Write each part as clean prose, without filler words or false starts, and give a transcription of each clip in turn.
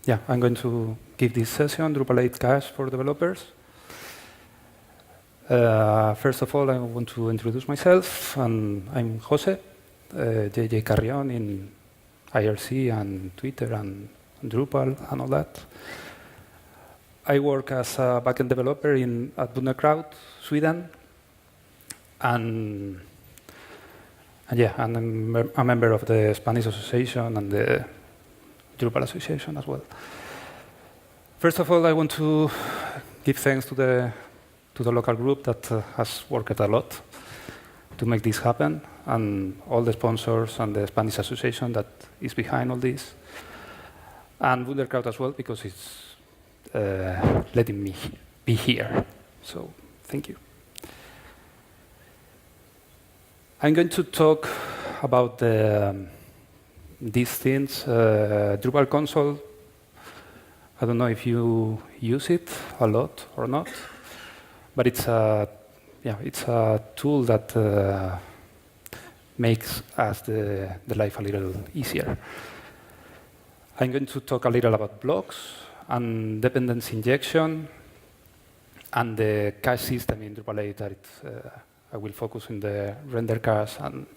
yeah, I'm going to give this session, Drupal 8 Cache for developers. First of all, I want to introduce myself. And I'm José, JJ Carrión in IRC and Twitter and Drupal and all that. I work as a backend developer at Bundekraut, Sweden. And yeah, and I'm a member of the Spanish Association and the Drupal Association as well. First of all, I want to give thanks to the local group that has worked a lot to make this happen, and all the sponsors and the Spanish Association that is behind all this, and Bundekraut as well, because it's letting me be here. So thank you. I'm going to talk about these things. Drupal Console, I don't know if you use it a lot or not, but it's a tool that makes us the life a little easier. I'm going to talk a little about blocks and dependency injection and the cache system in Drupal 8 that I will focus on the render cache and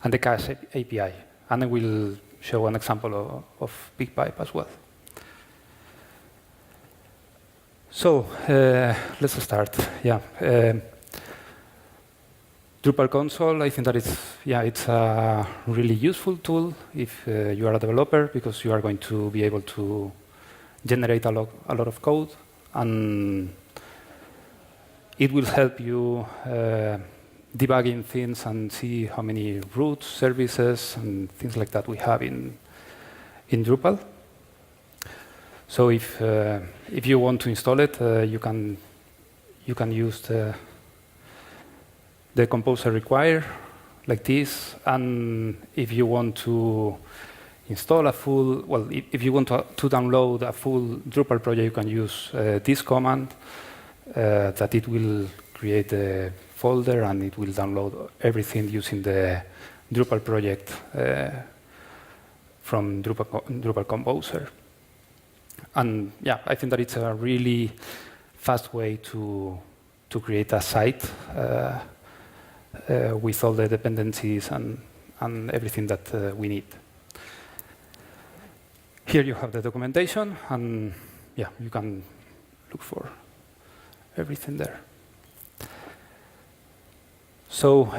the cache API. And I will show an example of BigPipe as well. So let's start. Yeah, Drupal Console, I think that it's a really useful tool if you are a developer, because you are going to be able to generate a lot of code, and it will help you debugging things and see how many routes, services, and things like that we have in Drupal. So if you want to install it, you can use the composer require like this. And if you want to install if you want to download a full Drupal project, you can use this command that it will create a folder and it will download everything using the Drupal project from Drupal Composer. And yeah, I think that it's a really fast way to create a site with all the dependencies and everything that we need. Here you have the documentation, and yeah, you can look for everything there. So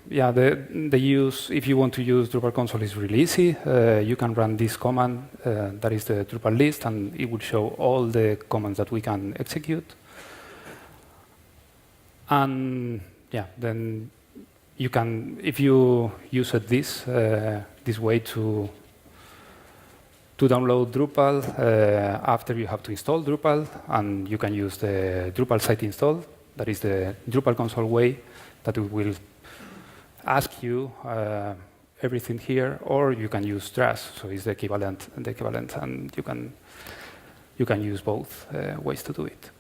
yeah, the use, if you want to use Drupal Console, is really easy. You can run this command, that is the Drupal list, and it will show all the commands that we can execute. And yeah, then you can, if you use it this way to download Drupal, after you have to install Drupal, and you can use the Drupal site install, that is the Drupal Console way, that it will ask you everything here, or you can use Drush, so it's the equivalent, and you can use both ways to do it.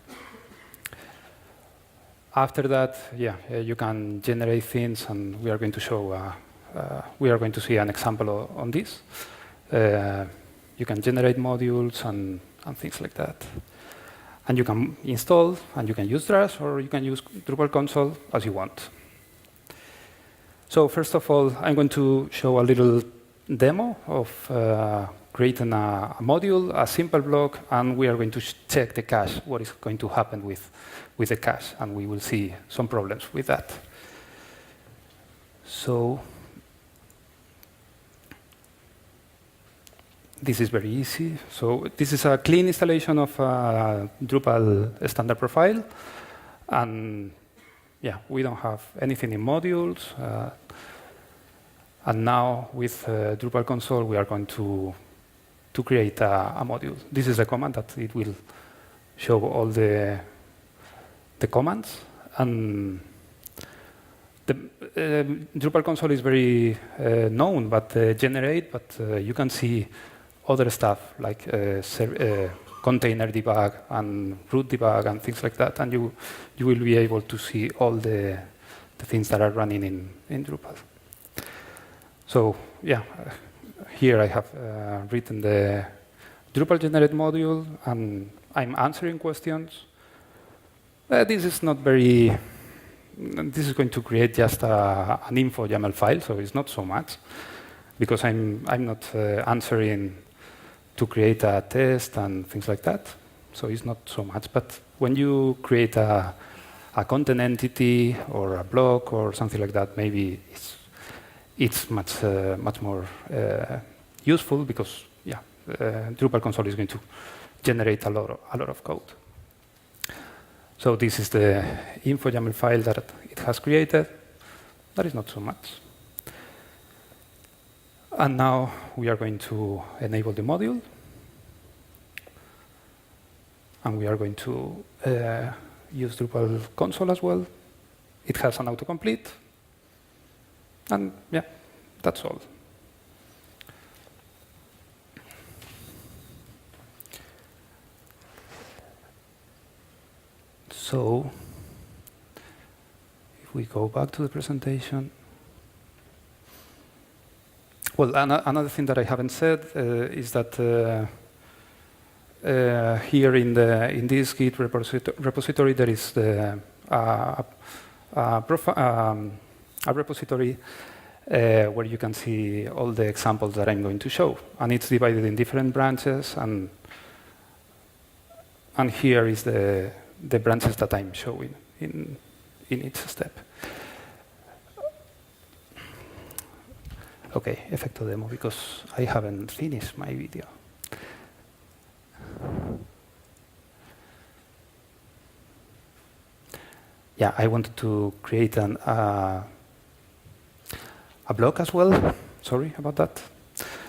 After that, yeah, you can generate things, and we are going to show, we are going to see an example on this. You can generate modules and things like that. And you can install, and you can use Drush, or you can use Drupal Console as you want. So first of all, I'm going to show a little demo of creating a module, a simple block, and we are going to check the cache, what is going to happen with the cache, and we will see some problems with that. So this is very easy. So this is a clean installation of a Drupal standard profile. And yeah, we don't have anything in modules. And now with Drupal Console, we are going to create a module. This is a command that it will show all the commands. And the Drupal Console is very known, but generate. But you can see other stuff like container debug and root debug and things like that, and you will be able to see all the things that are running in Drupal. So yeah, here I have written the Drupal generate module, and I'm answering questions. This is not very. This is going to create just an info YAML file, so it's not so much, because I'm not answering to create a test and things like that. So it's not so much. But when you create a content entity or a block or something like that, maybe it's much more useful, because Drupal console is going to generate a lot of code. So this is the info YAML file that it has created. That is not so much. And now we are going to enable the module. And we are going to use Drupal console as well. It has an autocomplete. And yeah, that's all. So if we go back to the presentation, well, another thing that I haven't said is that here in this Git repository there is a repository where you can see all the examples that I'm going to show, and it's divided in different branches, and here is the branches that I'm showing in each step. Okay, efecto demo, because I haven't finished my video. Yeah, I wanted to create a block as well. Sorry about that.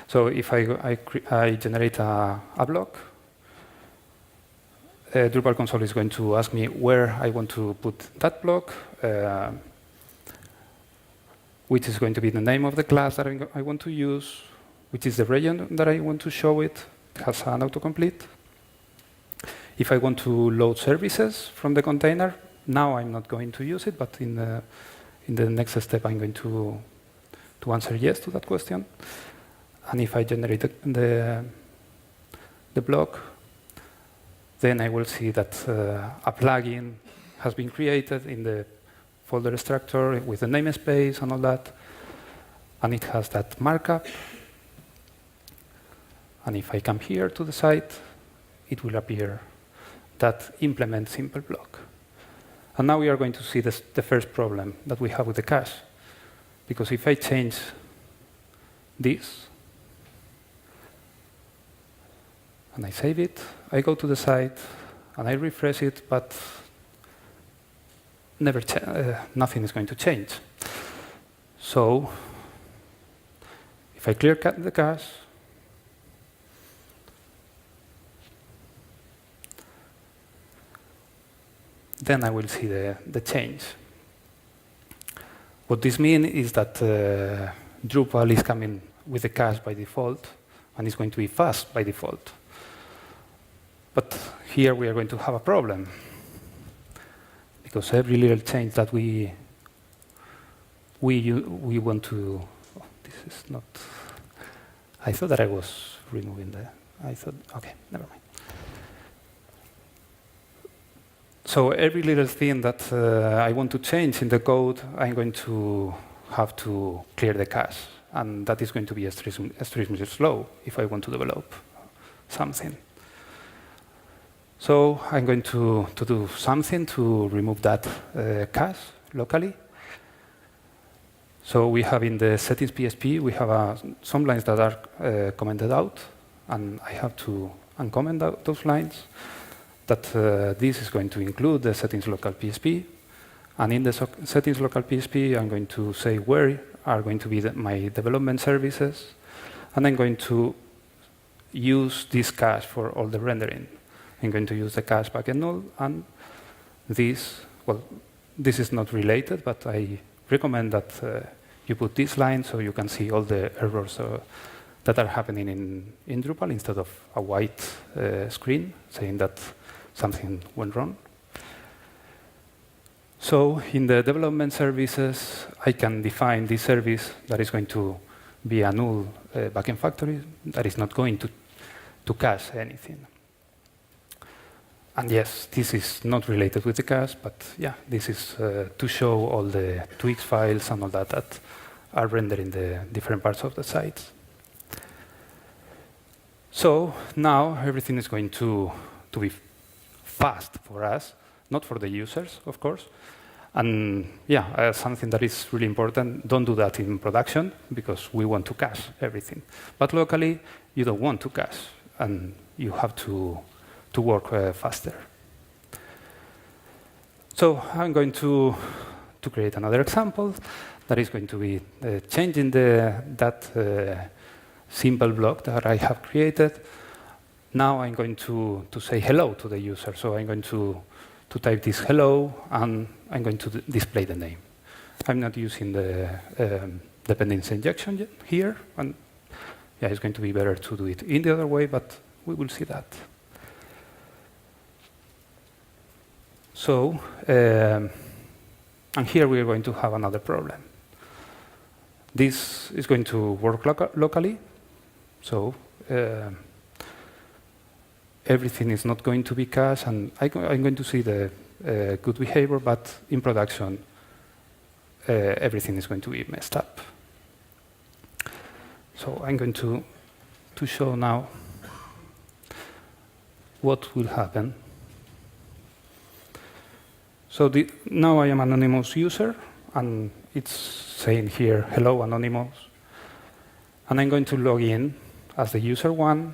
So if I generate a block, Drupal console is going to ask me where I want to put that block, which is going to be the name of the class that I want to use, which is the region that I want to show it. It has an autocomplete. If I want to load services from the container, now I'm not going to use it, but in the next step I'm going to answer yes to that question. And if I generate the block, then I will see that a plugin has been created in the folder structure with the namespace and all that. And it has that markup. And if I come here to the site, it will appear that implement simple block. And now we are going to see the first problem that we have with the cache. Because if I change this, and I save it, I go to the site, and I refresh it, but nothing is going to change. So if I clear the cache, then I will see the change. What this means is that Drupal is coming with the cache by default, and it's going to be fast by default. But here we are going to have a problem, because every little change that we want to. Oh, this is not. I thought that I was removing okay, never mind. So every little thing that I want to change in the code, I'm going to have to clear the cache, and that is going to be extremely slow if I want to develop something. So I'm going to do something to remove that cache locally. So we have in the settings.php, we have some lines that are commented out, and I have to uncomment those lines. That this is going to include the settings.local.php. And in the settings.local.php, I'm going to say where are going to be my development services. And I'm going to use this cache for all the rendering. I'm going to use the cache bucket null, and this, well, this is not related, but I recommend that you put this line so you can see all the errors that are happening in Drupal instead of a white screen saying that something went wrong. So in the development services, I can define this service that is going to be a null backend factory that is not going cache anything. And yes, this is not related with the cache, but yeah, this is to show all the Twix files and all that are rendered in the different parts of the site. So now everything is going to be fast for us, not for the users, of course. And yeah, something that is really important, don't do that in production, because we want to cache everything. But locally, you don't want to cache, and you have to work faster. So I'm going to create another example that is going to be changing that simple block that I have created. Now I'm going to say hello to the user. So I'm going to type this hello, and I'm going to display the name. I'm not using the dependency injection yet here. And yeah, it's going to be better to do it in the other way, but we will see that. So, and here we are going to have another problem. This is going to work locally. So everything is not going to be cached, and I'm going to see the good behavior, but in production, everything is going to be messed up. So I'm going to show now what will happen. So now I am an anonymous user, and it's saying here, hello, anonymous. And I'm going to log in as the user 1.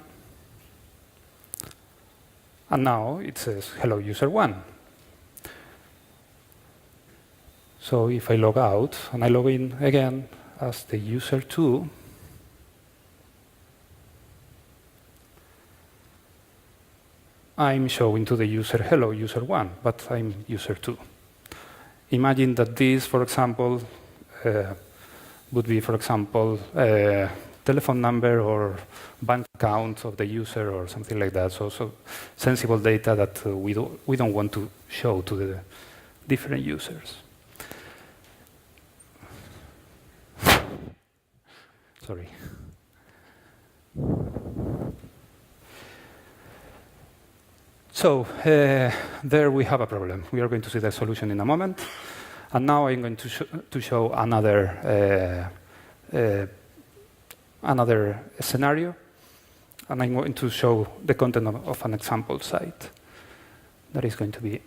And now it says, hello, user 1. So if I log out, and I log in again as the user 2, I'm showing to the user, hello, user 1, but I'm user 2. Imagine that this, for example, would be, for example, telephone number or bank account of the user or something like that. So sensible data that we don't want to show to the different users. Sorry. So there we have a problem. We are going to see the solution in a moment. And now I'm going to show another scenario. And I'm going to show the content of an example site. That is going to be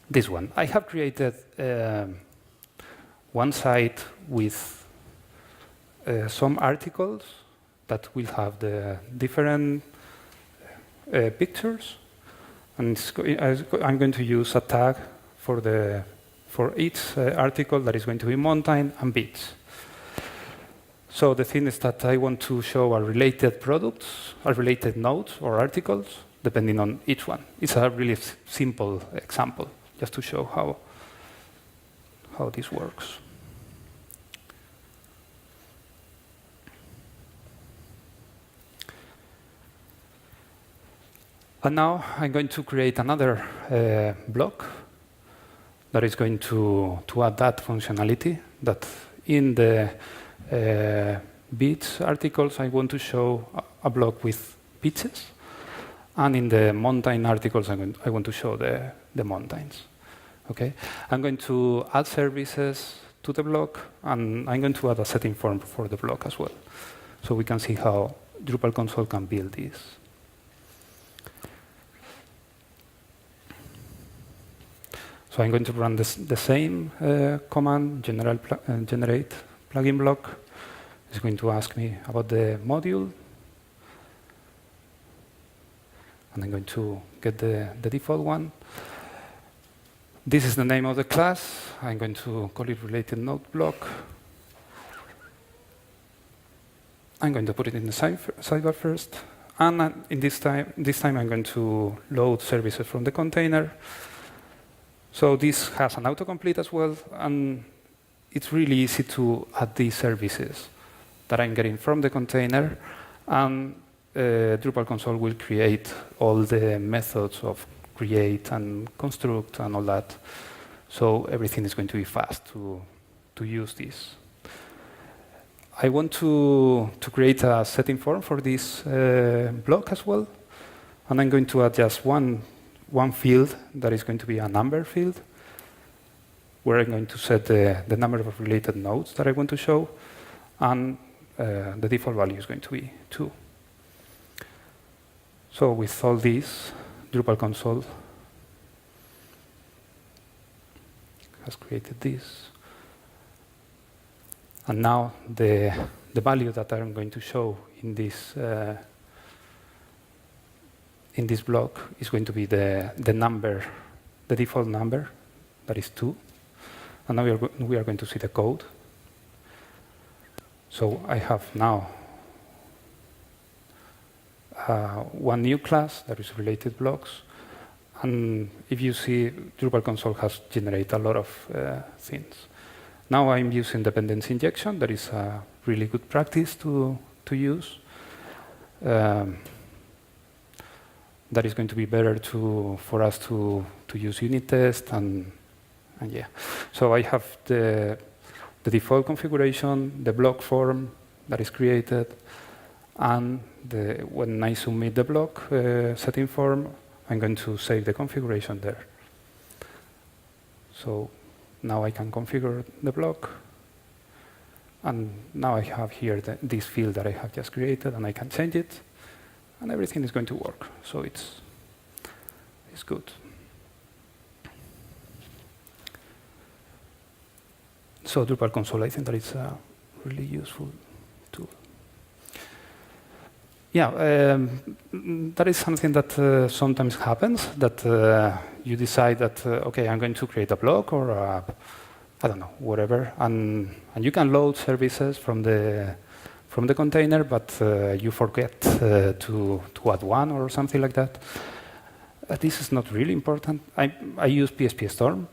this one. I have created one site with some articles that will have the different pictures, and I'm going to use a tag for each article that is going to be mountain and beach. So the thing is that I want to show a related products, a related nodes or articles, depending on each one. It's a really simple example, just to show how this works. And now I'm going to create another block that is going to add that functionality, that in the beach articles I want to show a block with beaches, and in the mountain articles I want to show the mountains. Okay? I'm going to add services to the block, and I'm going to add a setting form for the block as well, so we can see how Drupal Console can build this. So I'm going to run the same command, generate plugin block. It's going to ask me about the module. And I'm going to get the default one. This is the name of the class. I'm going to call it related node block. I'm going to put it in the sidebar first. And in this time I'm going to load services from the container. So this has an autocomplete as well, and it's really easy to add these services that I'm getting from the container, and Drupal Console will create all the methods of create and construct and all that. So everything is going to be fast to use this. I want to create a setting form for this block as well. And I'm going to add just one field that is going to be a number field, where I'm going to set the number of related nodes that I want to show. And the default value is going to be 2. So with all this, Drupal Console has created this. And now the value that I'm going to show in this block is going to be the number, the default number, that is 2. And now we are going to see the code. So I have now one new class that is related blocks. And if you see, Drupal Console has generated a lot of things. Now I'm using dependency injection. That is a really good practice to use. That is going to be better for us to use unit test and yeah. So I have the default configuration, the block form that is created, and when I submit the block setting form, I'm going to save the configuration there. So now I can configure the block, and now I have here this field that I have just created, and I can change it, and everything is going to work. So it's good. So Drupal Console, I think that it's a really useful tool. Yeah, that is something that sometimes happens, that you decide that, okay, I'm going to create a block or I don't know, whatever, and you can load services from the container, but you forget to add one or something like that. This is not really important. I use PHP Storm,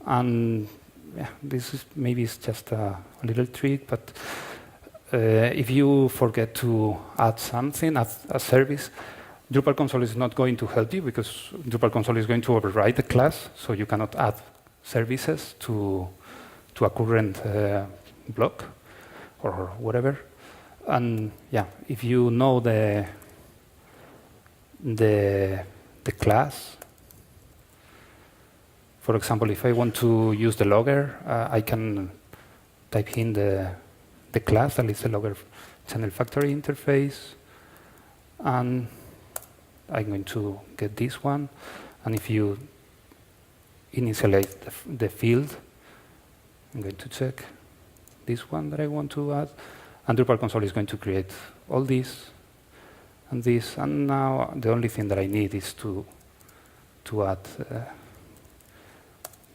and yeah, this is maybe it's just a little trick, but if you forget to add something, add a service, Drupal Console is not going to help you, because Drupal Console is going to override the class, so you cannot add services to a current block or whatever. And yeah, if you know the class, for example, if I want to use the logger, I can type in the class, that is the logger channel factory interface, and I'm going to get this one. And if you initialize the field, I'm going to check this one that I want to add, and Drupal Console is going to create all this and this, and now the only thing that I need is to add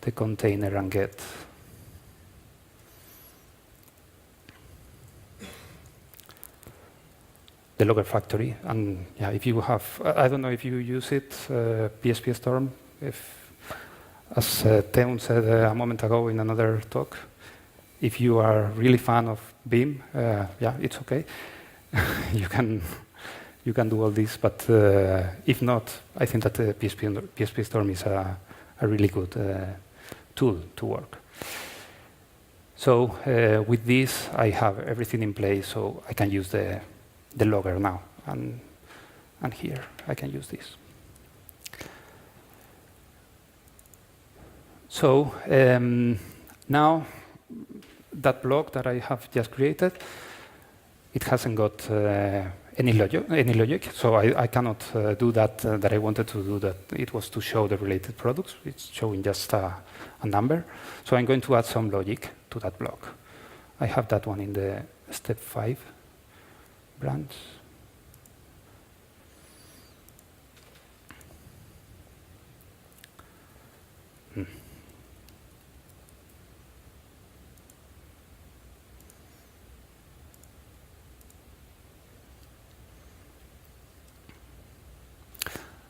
the container and get the logger factory. And yeah, if you have, I don't know if you use it, PHP Storm, as Teun said a moment ago in another talk, if you are really fan of Vim, yeah, it's okay. you can do all this, but if not, I think that PHP Storm is a really good tool to work. So with this, I have everything in place, so I can use the logger now, and here I can use this. So now that block that I have just created, it hasn't got any logic, so I cannot do that I wanted to do. That it was to show the related products. It's showing just a number. So I'm going to add some logic to that block. I have that one in the step 5 branch.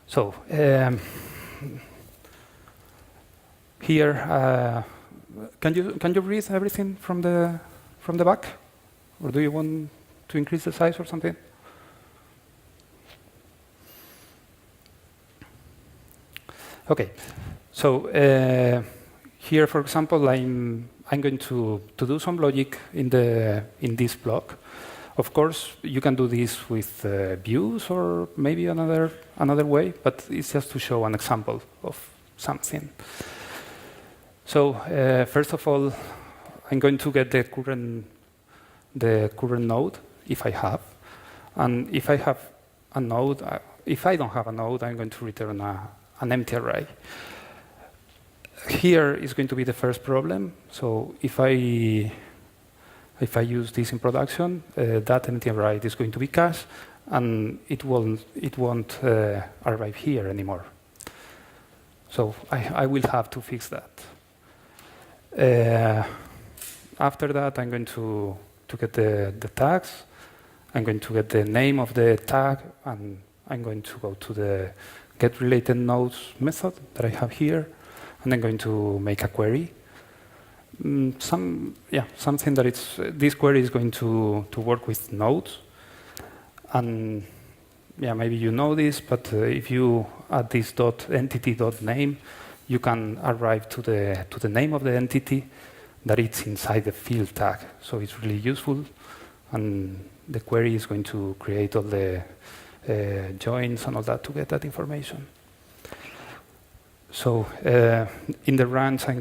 So here, can you read everything from the back, or do you want to increase the size or something? Okay. So here, for example, I'm I'm going to do some logic in this block. Of course, you can do this with views or maybe another way, but it's just to show an example of something. So first of all, I'm going to get the current node if I have, and if I have a node, if I don't have a node, I'm going to return an empty array. Here is going to be the first problem. So if I use this in production, that empty array is going to be cached, and it won't arrive here anymore. So I will have to fix that. After that, I'm going to get the tags. I'm going to get the name of the tag, and I'm going to go to the getRelatedNodes method that I have here, and I'm going to make a query. Something that this query is going to work with nodes. And maybe you know this, but if you add this .entity.name, you can arrive to the name of the entity that it's inside the field tag. So it's really useful, and the query is going to create all the joins and all that to get that information. So in the range, I'm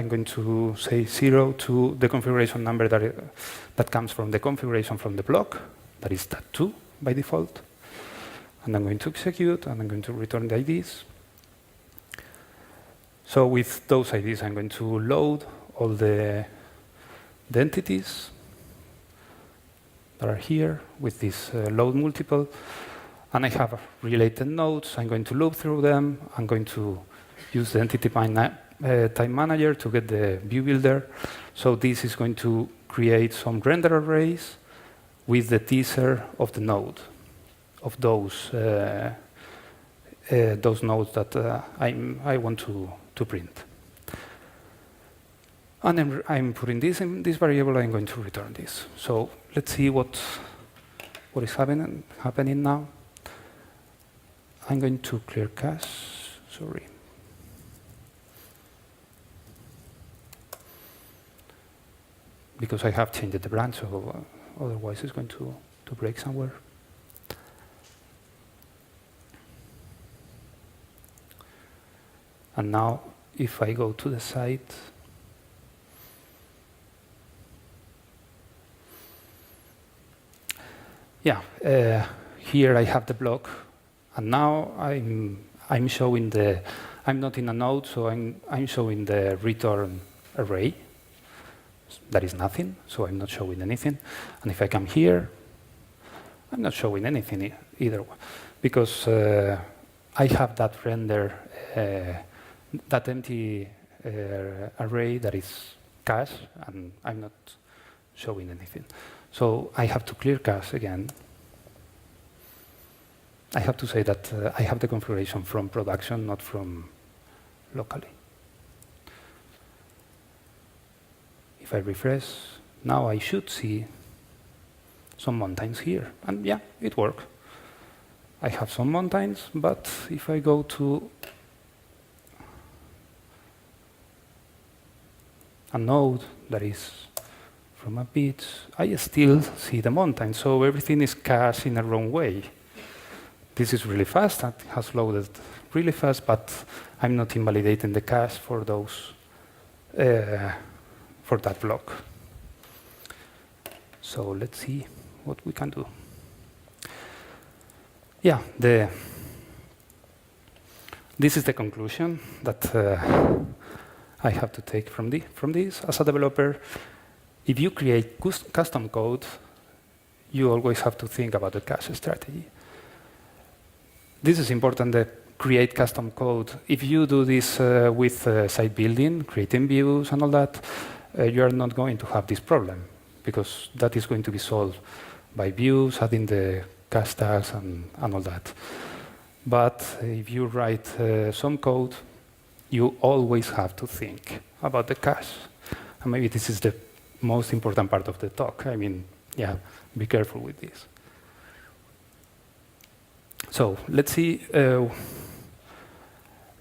going to say 0 to the configuration number that comes from the configuration from the block, that is that 2 by default. And I'm going to execute, and I'm going to return the IDs. So with those IDs, I'm going to load all the entities that are here with this load multiple. And I have related nodes. I'm going to loop through them. I'm going to use the entity type manager to get the view builder. So this is going to create some render arrays with the teaser of the node, of those nodes that I want to print. And I'm putting this in this variable. I'm going to return this. So let's see what is happening now. I'm going to clear cache. Sorry. Because I have changed the branch, so otherwise it's going to break somewhere. And now, if I go to the site, here I have the block, and now I'm showing I'm not in a node, so I'm showing the return array. That is nothing, so I'm not showing anything. And if I come here, I'm not showing anything either, because I have that render, that empty array that is cache, and I'm not showing anything. So I have to clear cache again. I have to say that I have the configuration from production, not from locally. If I refresh, now I should see some mountains here. And yeah, it worked. I have some mountains, but if I go to a node that is from a beach, I still see the mountain. So everything is cached in a wrong way. This is really fast, and it has loaded really fast, but I'm not invalidating the cache for those, for that block. So let's see what we can do. Yeah, this is the conclusion that I have to take from this. As a developer, if you create custom code, you always have to think about the cache strategy. This is important, that create custom code. If you do this with site building, creating views and all that, you are not going to have this problem, because that is going to be solved by views, adding the cache tags and all that. But if you write some code, you always have to think about the cache. And maybe this is the most important part of the talk. I mean, yeah, be careful with this. So let's see.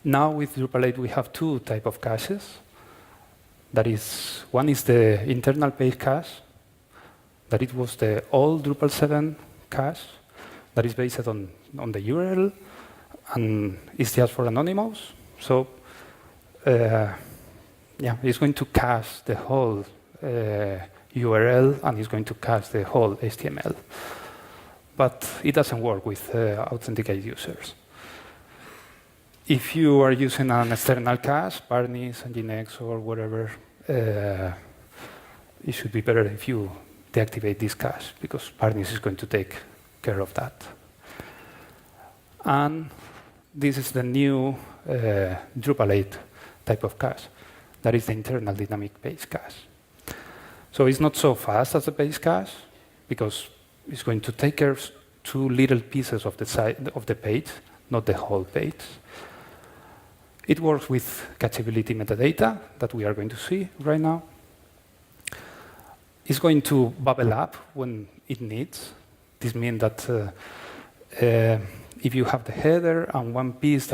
Now with Drupal 8, we have two types of caches. That is, one is the internal page cache, that it was the old Drupal 7 cache, that is based on the URL, and it's just for anonymous. So, yeah, it's going to cache the whole URL, and it's going to cache the whole HTML. But it doesn't work with authenticated users. If you are using an external cache, Barneys, Nginx, or whatever, it should be better if you deactivate this cache, because Barneys is going to take care of that. And this is the new Drupal 8 type of cache. That is the internal dynamic page cache. So it's not so fast as the base cache, because it's going to take care of two little pieces of the side of the page, not the whole page. It works with cacheability metadata that we are going to see right now. It's going to bubble up when it needs. This means that if you have the header and one piece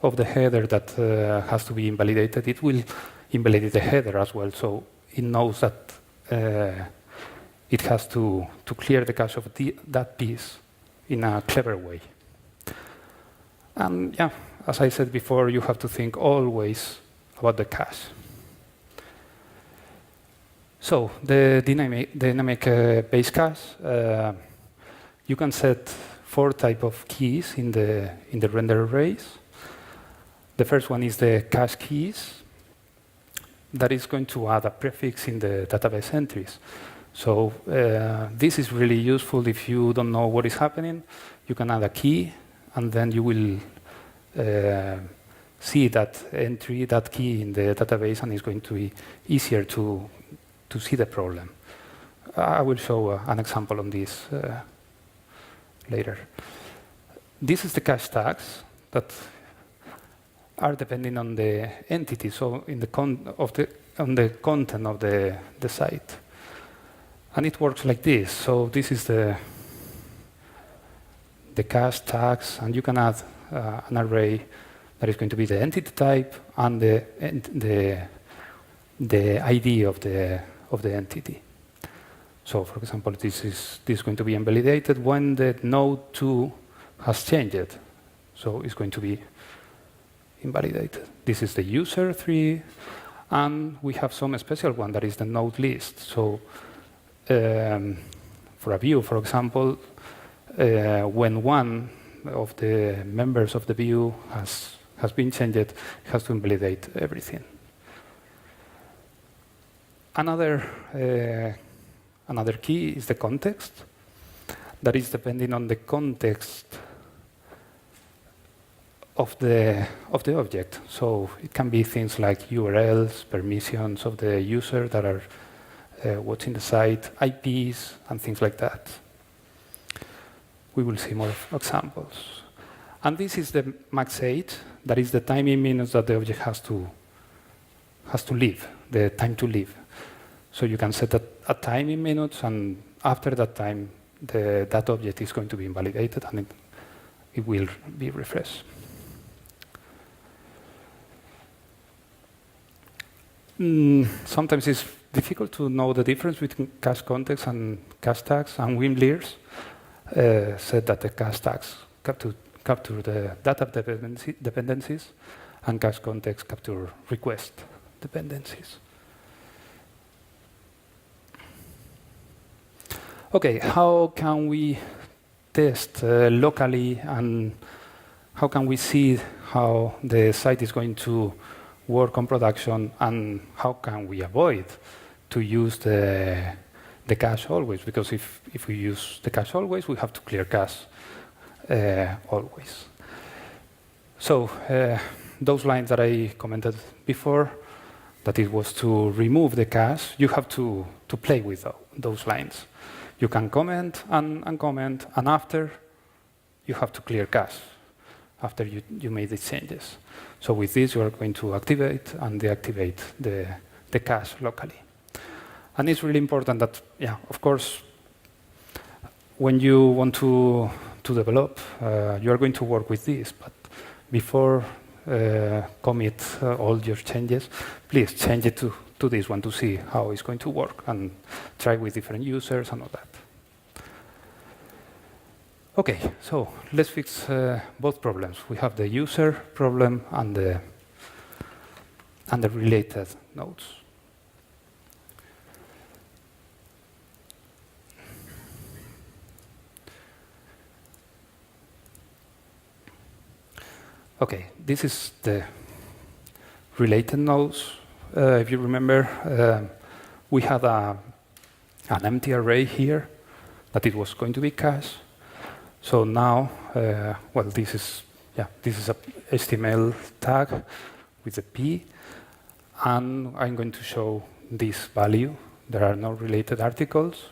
of the header that has to be invalidated, it will invalidate the header as well. So it knows that it has to clear the cache of that piece in a clever way. And yeah, as I said before, you have to think always about the cache. So the dynamic base cache, you can set 4 types of keys in the render arrays. The first one is the cache keys. That is going to add a prefix in the database entries. So this is really useful if you don't know what is happening. You can add a key, and then you will see that entry, that key in the database, and it's going to be easier to see the problem. I will show an example on this later. This is the cache tags that are depending on the entity, so in the on the content of the site. And it works like this. So this is the cache tags, and you can add an array that is going to be the entity type and the ID of the entity. So, for example, this is going to be invalidated when the node 2 has changed. So it's going to be invalidated. This is the user 3, and we have some special one that is the node list. So for a view, for example, when one of the members of the view has been changed, it has to invalidate everything. Another key is the context. That is depending on the context of the object. So it can be things like URLs, permissions of the user that are watching the site, IPs, and things like that. We will see more examples. And this is the max age. That is the time in minutes that the object has to live, the time to live. So you can set a time in minutes, and after that time, that object is going to be invalidated, and it will be refreshed. Sometimes it's difficult to know the difference between cache context and cache tags, and Wim Leers said that the cache tags capture the data dependencies, and cache context capture request dependencies. Okay, how can we test locally, and how can we see how the site is going to work on production, and how can we avoid to use the cache always? Because if we use the cache always, we have to clear cache always. So those lines that I commented before, that it was to remove the cache, you have to play with those lines. You can comment and uncomment, and after, you have to clear cache after you made the changes. So with this, you are going to activate and deactivate the cache locally. And it's really important that, yeah, of course, when you want to develop, you are going to work with this. But before commit all your changes, please change it to this one to see how it's going to work and try with different users and all that. Okay, so let's fix both problems. We have the user problem and the related nodes. Okay, this is the related nodes. If you remember, we had an empty array here that it was going to be cached. So now, well, this is a HTML tag with a P, and I'm going to show this value. There are no related articles,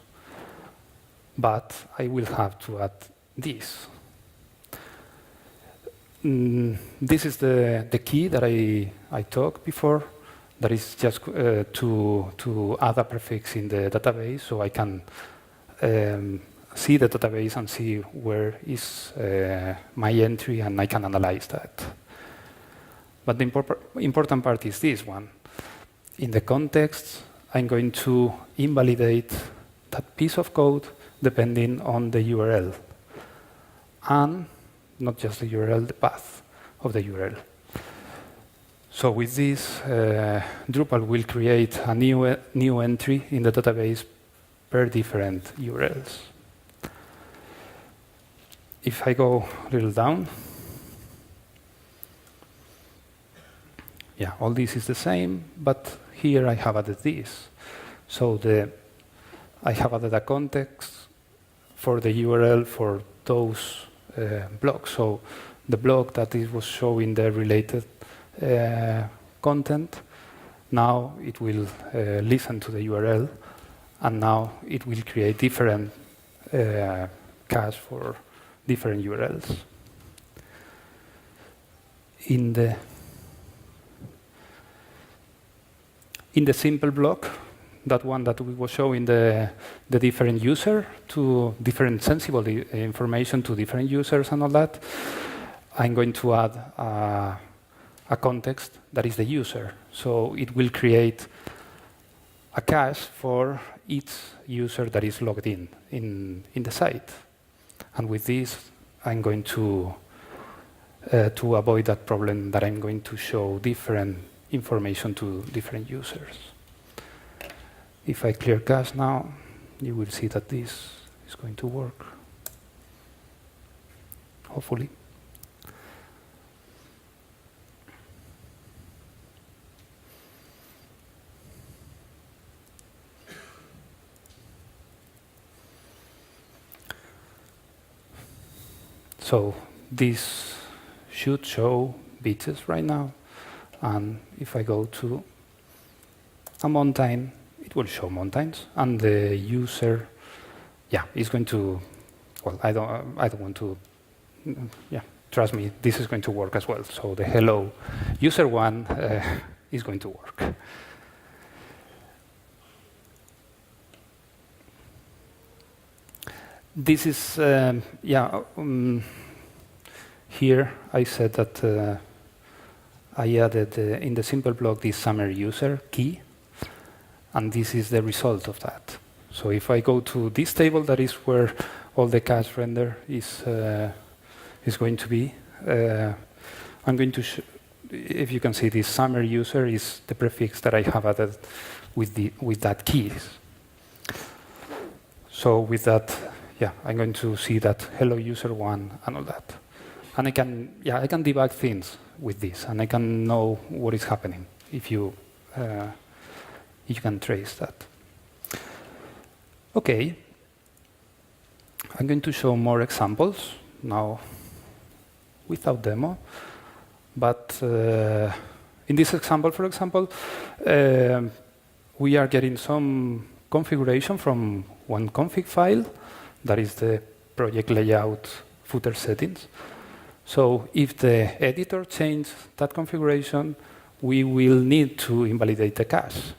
but I will have to add this. This is the key that I talked before. That is just to add a prefix in the database, so I can see the database and see where is my entry, and I can analyze that. But the important part is this one. In the context, I'm going to invalidate that piece of code depending on the URL. And not just the URL, the path of the URL. So with this, Drupal will create a new entry in the database per different URLs. If I go a little down, yeah, all this is the same, but here I have added this. So I have added a context for the URL for those blocks. So the block that it was showing the related content, now it will listen to the URL, and now it will create different cache for different URLs. In the simple block, that one that we were showing the different user to different sensible information to different users and all that, I'm going to add a context that is the user. So it will create a cache for each user that is logged in the site. And with this, I'm going to avoid that problem that I'm going to show different information to different users. If I clear cache now, you will see that this is going to work, hopefully. So this should show beaches right now. And if I go to a mountain, it will show mountains. And the user, yeah, is going to, well, I don't want to, yeah, trust me, this is going to work as well. So the hello user one is going to work. This is, here I said that I added in the simple block this summary user key, and this is the result of that. So if I go to this table, that is where all the cache render is going to be. I'm going to, if you can see, this summary user is the prefix that I have added with that keys. So with that, yeah, I'm going to see that hello user one and all that. And I can debug things with this, and I can know what is happening if you can trace that. Okay, I'm going to show more examples now without demo. But in this example, for example, we are getting some configuration from one config file. That is the project layout footer settings. So if the editor changes that configuration, we will need to invalidate the cache.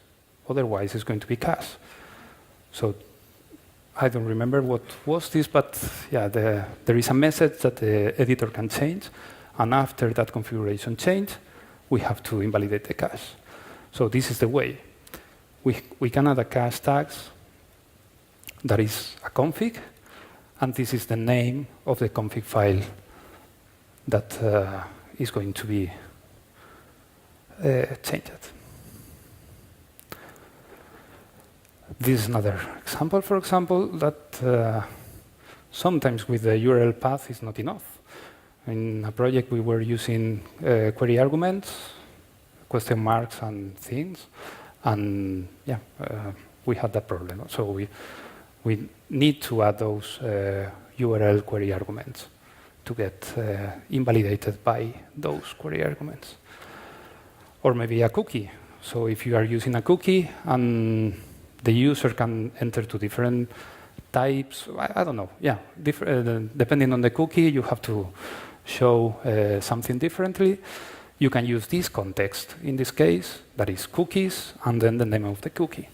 Otherwise, it's going to be cache. So I don't remember what was this, but yeah, there is a message that the editor can change, and after that configuration change, we have to invalidate the cache. So this is the way. We can add a cache tags that is a config, and this is the name of the config file that is going to be changed. This is another example, for example, that sometimes with the URL path is not enough. In a project, we were using query arguments, question marks, and things, and yeah, we had that problem. So we need to add those URL query arguments to get invalidated by those query arguments. Or maybe a cookie. So if you are using a cookie and the user can enter to different types, I don't know, yeah, depending on the cookie, you have to show something differently. You can use this context in this case, that is cookies, and then the name of the cookie.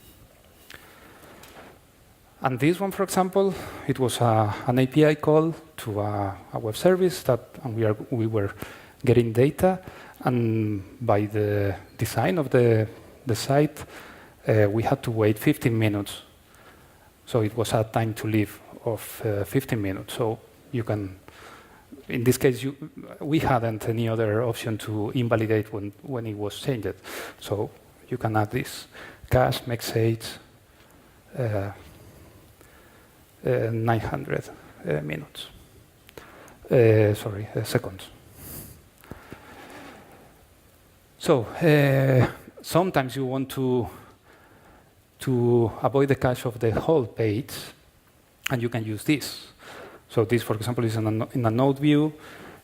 And this one, for example, it was an API call to a web service that and we were getting data, and by the design of the site, we had to wait 15 minutes. So it was a time to live of 15 minutes. So you can, in this case, we hadn't any other option to invalidate when it was changed. So you can add this cache message 900 minutes. Seconds. So sometimes you want to avoid the cache of the whole page, and you can use this. So this, for example, is in a node view.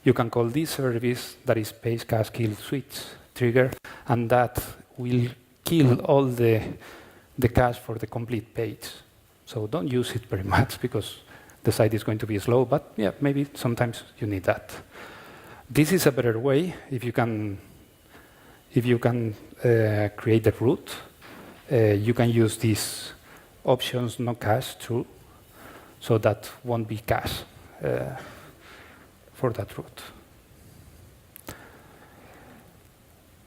You can call this service that is page cache kill switch trigger, and that will kill all the cache for the complete page. So don't use it very much because the site is going to be slow, but yeah, maybe sometimes you need that. This is a better way if you can create the root. You can use these options no cache true, so that won't be cache for that root.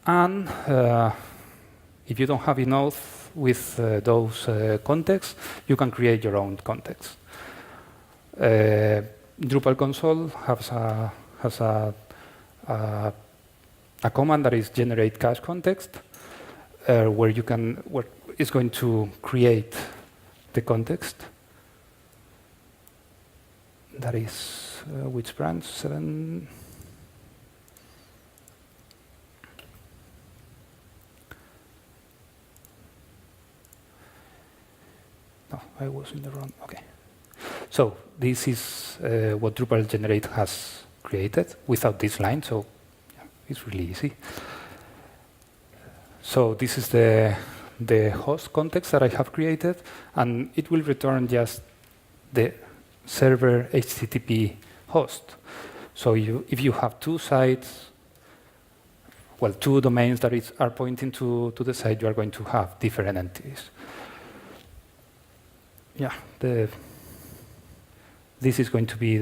And if you don't have enough with those contexts, you can create your own context. Drupal Console has a command that is generate cache context, where it's going to create the context. That is which branch? 7. No, I was in the wrong. Okay. So this is what Drupal generate has created without this line. So yeah, it's really easy. So this is the host context that I have created, and it will return just the server HTTP host. So if you have two sites, well, two domains that are pointing to the site, you are going to have different entities. Yeah, this is going to be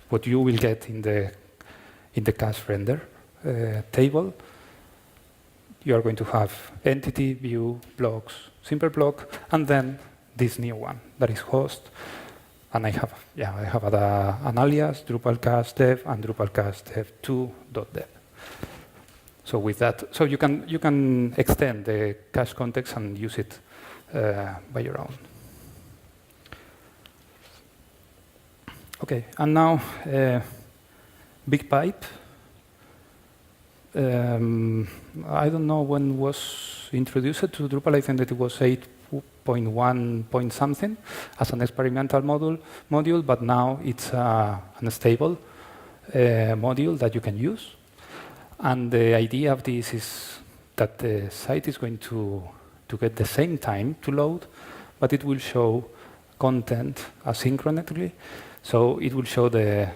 what you will get in the cache render table. You are going to have entity, view, blocks, simple block, and then this new one that is host. And I have an alias, Drupal cache dev and Drupal cache dev2.dev. So with that, so you can extend the cache context and use it by your own. Okay, and now Big Pipe. I don't know when was introduced to Drupal. I think that it was 8.1 point something as an experimental module, but now it's an stable module that you can use. And the idea of this is that the site is going to get the same time to load, but it will show content asynchronously. So it will show the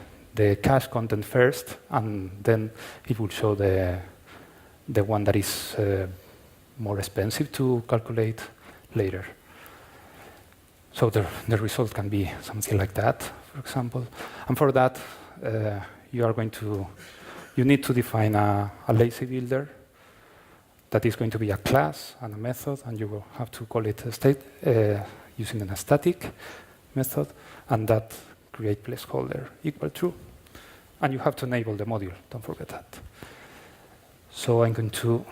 cache content first, and then it will show the one that is more expensive to calculate later. So the result can be something like that, for example. And for that, you need to define a lazy builder that is going to be a class and a method, and you will have to call it a state using a static method, and that create placeholder equal true. And you have to enable the module, don't forget that. So I'm going to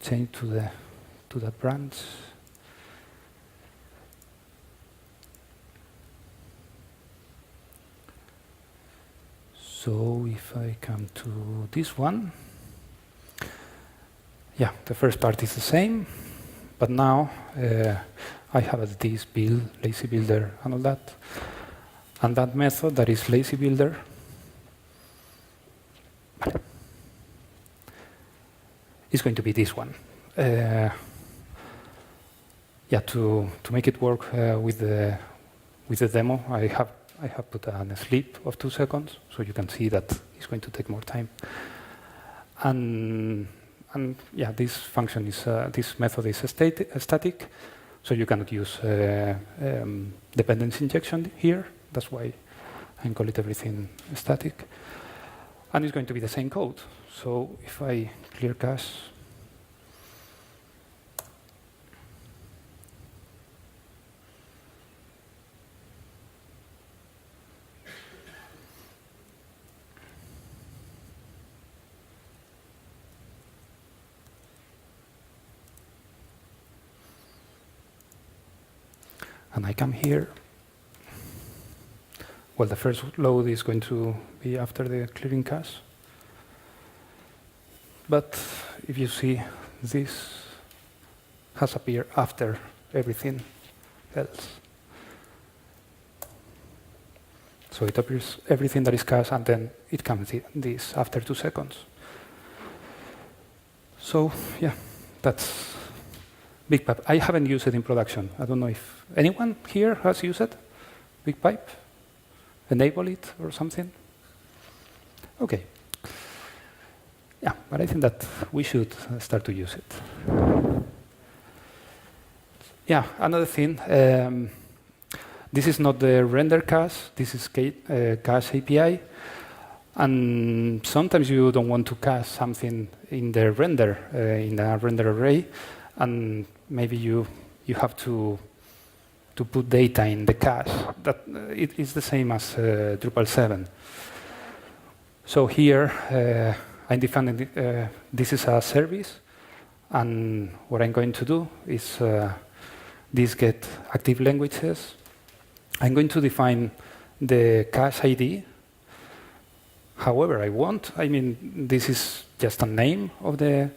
change to that branch. So if I come to this one, yeah, the first part is the same, but now I have this build, lazy builder, and all that. And that method that is lazy builder is going to be this one. Yeah, to make it work with the demo, I have put a sleep of 2 seconds, so you can see that it's going to take more time. And yeah, this function is this method is static, so you cannot use dependency injection here. That's why I call it everything static. And it's going to be the same code. So if I clear cache, and I come here, well, the first load is going to be after the clearing cache. But if you see, this has appeared after everything else. So it appears everything that is cached, and then it comes this after 2 seconds. So yeah, that's Big Pipe. I haven't used it in production. I don't know if anyone here has used it, Big Pipe, enable it or something. Okay. Yeah, but I think that we should start to use it. Yeah, another thing. This is not the render cache. This is cache API. And sometimes you don't want to cache something in the render, in a render array, and maybe you have to put data in the cache. That it is the same as Drupal 7. So here I'm defining this is a service, and what I'm going to do is this get active languages. I'm going to define the cache ID however I want. I mean, this is just a name of the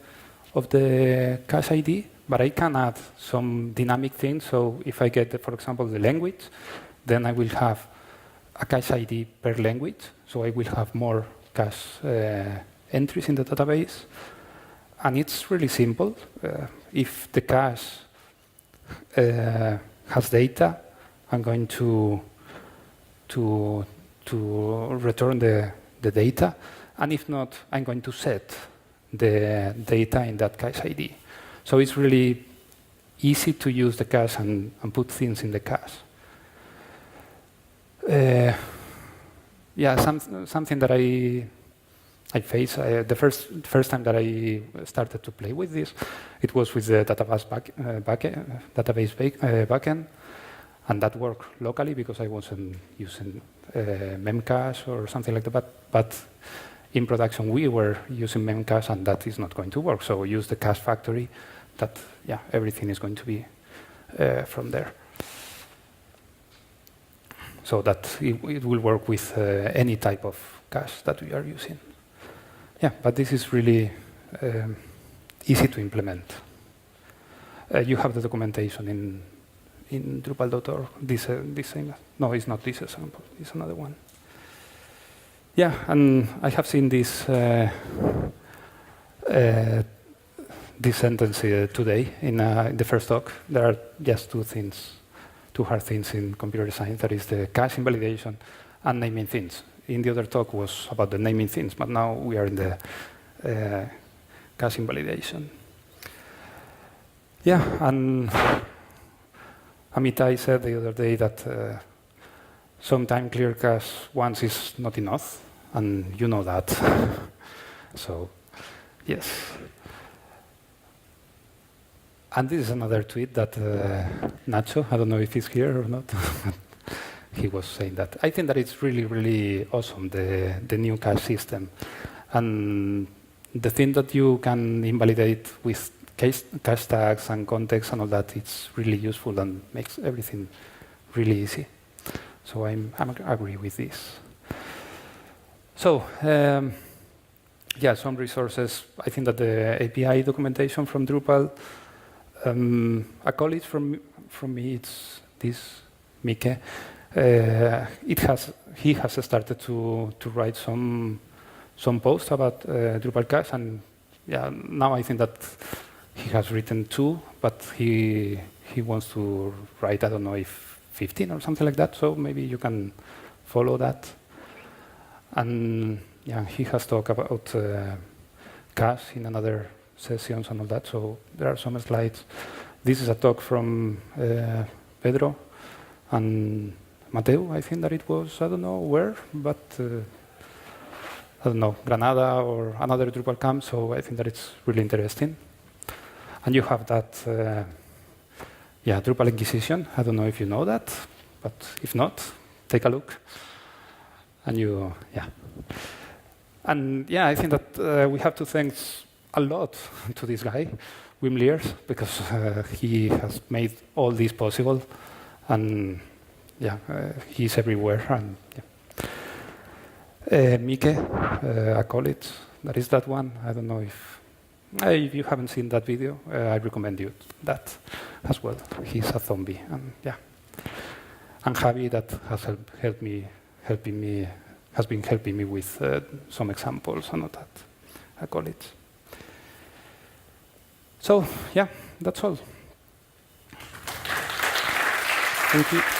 cache ID, but I can add some dynamic things. So if I get, for example, the language, then I will have a cache ID per language. So I will have more cache entries in the database. And it's really simple. If the cache has data, I'm going to return the data. And if not, I'm going to set the data in that cache ID. So it's really easy to use the cache and put things in the cache. Yeah, something that I faced the first time that I started to play with this, it was with the database backend, and that worked locally because I wasn't using memcache or something like that. But in production, we were using memcache, and that is not going to work. So we use the cache factory. That everything is going to be from there. So that it will work with any type of cache that we are using. Yeah, but this is really easy to implement. You have the documentation in Drupal.org. This same. No, it's not this example. It's another one. Yeah, and I have seen this this sentence today in the first talk. There are just two hard things in computer science. That is the cache invalidation and naming things. In the other talk was about the naming things, but now we are in the cache invalidation. Yeah, and Amitai said the other day that sometimes clear cache once is not enough. and you know that. So, yes. And this is another tweet that Nacho, I don't know if he's here or not, he was saying that. I think that it's really, really awesome, the new cache system. And the thing that you can invalidate with cache tags and context and all that, it's really useful and makes everything really easy. So I agree with this. So, yeah, some resources. I think that the API documentation from Drupal, a colleague from me, it's this, Mike. He has started to write some posts about Drupal cache, and yeah, now I think that he has written 2, but he wants to write, I don't know if 15 or something like that. So maybe you can follow that. And yeah, he has talked about cache in another sessions and all that. So there are some slides. This is a talk from Pedro and Mateo, I think that it was, I don't know where, but I don't know, Granada or another Drupal camp, so I think that it's really interesting. And you have that, yeah, Drupal Inquisition. I don't know if you know that, but if not, take a look. And you, yeah. And yeah, I think that we have to thank a lot to this guy, Wim Leers, because he has made all this possible. And yeah, he's everywhere. And yeah. Mike, a colleague, that is that one. I don't know if you haven't seen that video, I recommend you that as well. He's a zombie, and yeah. And Javi, that has has been helping me with some examples and all that. A colleague. So yeah, that's all. Thank you.